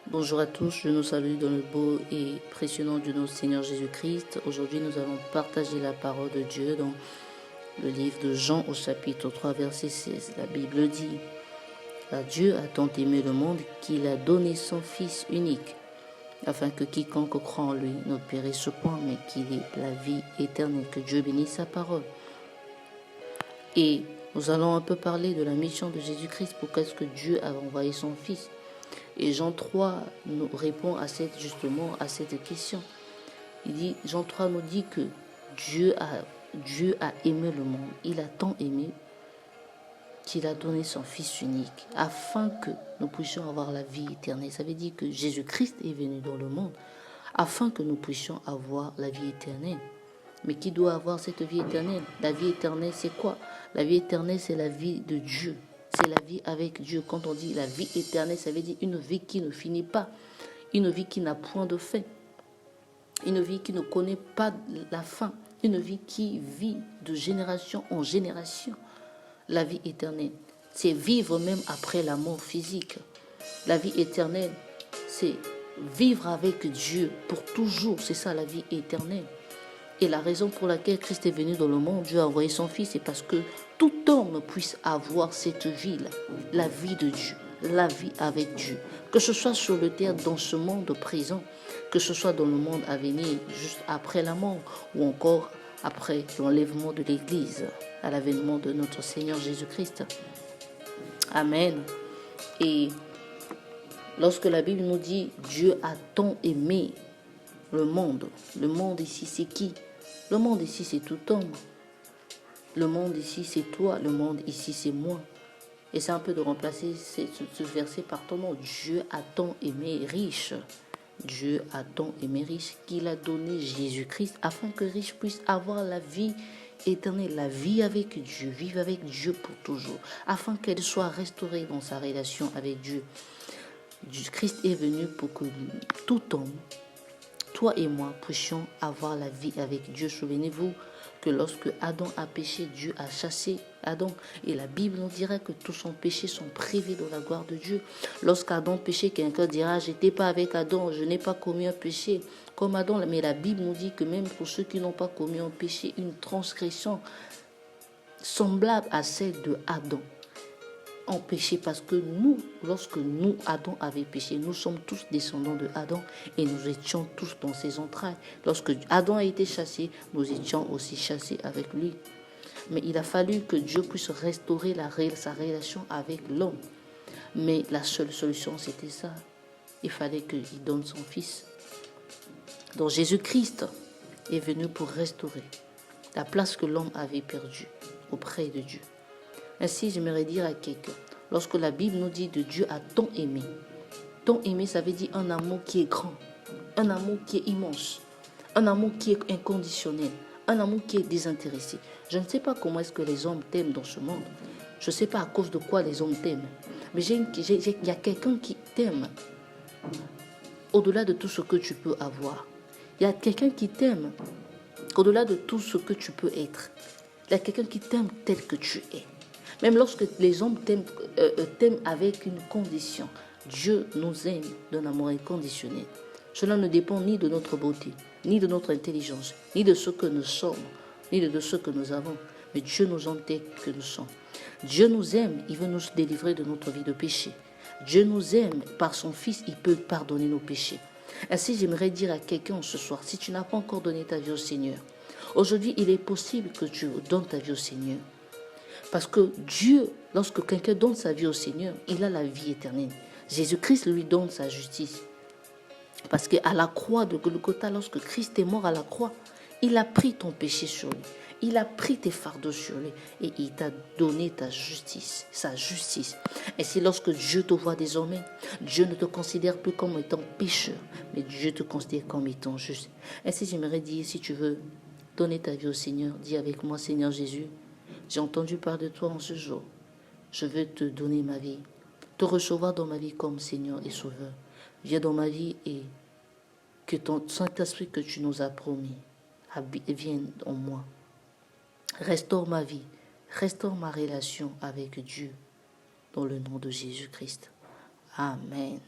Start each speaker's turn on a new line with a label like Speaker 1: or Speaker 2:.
Speaker 1: Bonjour à tous, je nous salue dans le beau et précieux nom de notre Seigneur Jésus-Christ. Aujourd'hui, nous allons partager la parole de Dieu dans le livre de Jean au chapitre 3, verset 16. La Bible dit « Dieu a tant aimé le monde qu'il a donné son Fils unique, afin que quiconque croit en lui ne périsse point, mais qu'il ait la vie éternelle. » Que Dieu bénisse sa parole. Et nous allons un peu parler de la mission de Jésus-Christ. Pourquoi est-ce que Dieu a envoyé son Fils? Et Jean 3 nous répond à cette question. Jean 3 nous dit que Dieu a aimé le monde. Il a tant aimé qu'il a donné son Fils unique afin que nous puissions avoir la vie éternelle. Ça veut dire que Jésus-Christ est venu dans le monde afin que nous puissions avoir la vie éternelle. Mais qui doit avoir cette vie éternelle? La vie éternelle, c'est quoi? La vie éternelle, c'est la vie de Dieu. C'est la vie avec Dieu. Quand on dit la vie éternelle, ça veut dire une vie qui ne finit pas. Une vie qui n'a point de fin. Une vie qui ne connaît pas la fin. Une vie qui vit de génération en génération. La vie éternelle, c'est vivre même après la mort physique. La vie éternelle, c'est vivre avec Dieu pour toujours. C'est ça la vie éternelle. Et la raison pour laquelle Christ est venu dans le monde, Dieu a envoyé son Fils, c'est parce que tout homme puisse avoir cette vie-là, la vie de Dieu, la vie avec Dieu. Que ce soit sur le terre, dans ce monde présent, que ce soit dans le monde à venir, juste après la mort, ou encore après l'enlèvement de l'Église, à l'avènement de notre Seigneur Jésus-Christ. Amen. Et lorsque la Bible nous dit « Dieu a tant aimé le monde ici, c'est qui? Le monde ici, c'est tout homme. Le monde ici, c'est toi. Le monde ici, c'est moi. » Et c'est un peu de remplacer ce verset par ton nom. Dieu a tant aimé riche. Dieu a tant aimé riche qu'il a donné Jésus-Christ afin que riche puisse avoir la vie éternelle, la vie avec Dieu, vivre avec Dieu pour toujours, afin qu'elle soit restaurée dans sa relation avec Dieu. Christ est venu pour que tout homme, toi et moi, puissions avoir la vie avec Dieu. Souvenez-vous que lorsque Adam a péché, Dieu a chassé Adam. Et la Bible nous dira que tous son péché sont privés de la gloire de Dieu. Lorsqu'Adam péchait, quelqu'un dira « J'étais pas avec Adam, je n'ai pas commis un péché comme Adam. » Mais la Bible nous dit que même pour ceux qui n'ont pas commis un péché, une transgression semblable à celle de Adam ont péché, parce que nous, lorsque nous, Adam avait péché, nous sommes tous descendants de Adam et nous étions tous dans ses entrailles. Lorsque Adam a été chassé, nous étions aussi chassés avec lui. Mais il a fallu que Dieu puisse restaurer sa relation avec l'homme. Mais la seule solution, c'était ça. Il fallait qu'il donne son Fils. Donc Jésus-Christ est venu pour restaurer la place que l'homme avait perdue auprès de Dieu. Ainsi, j'aimerais dire à quelqu'un, lorsque la Bible nous dit de Dieu a tant aimé, ça veut dire un amour qui est grand, un amour qui est immense, un amour qui est inconditionnel, un amour qui est désintéressé. Je ne sais pas comment est-ce que les hommes t'aiment dans ce monde. Je ne sais pas à cause de quoi les hommes t'aiment. Mais il y a quelqu'un qui t'aime au-delà de tout ce que tu peux avoir. Il y a quelqu'un qui t'aime au-delà de tout ce que tu peux être. Il y a quelqu'un qui t'aime tel que tu es. Même lorsque les hommes t'aiment avec une condition, Dieu nous aime d'un amour inconditionnel. Cela ne dépend ni de notre beauté, ni de notre intelligence, ni de ce que nous sommes, ni de ce que nous avons. Mais Dieu nous aime tel que nous sommes. Dieu nous aime, il veut nous délivrer de notre vie de péché. Dieu nous aime, par son Fils, il peut pardonner nos péchés. Ainsi, j'aimerais dire à quelqu'un ce soir, si tu n'as pas encore donné ta vie au Seigneur, aujourd'hui, il est possible que tu donnes ta vie au Seigneur. Parce que Dieu, lorsque quelqu'un donne sa vie au Seigneur, il a la vie éternelle. Jésus-Christ lui donne sa justice. Parce qu'à la croix de Golgotha, lorsque Christ est mort à la croix, il a pris ton péché sur lui. Il a pris tes fardeaux sur lui. Et il t'a donné ta justice, sa justice. Et c'est lorsque Dieu te voit désormais, Dieu ne te considère plus comme étant pécheur, mais Dieu te considère comme étant juste. Ainsi, j'aimerais dire, si tu veux donner ta vie au Seigneur, dis avec moi, Seigneur Jésus, j'ai entendu parler de toi en ce jour. Je veux te donner ma vie, te recevoir dans ma vie comme Seigneur et Sauveur. Viens dans ma vie et que ton Saint-Esprit que tu nous as promis vienne en moi. Restaure ma vie, restaure ma relation avec Dieu dans le nom de Jésus-Christ. Amen.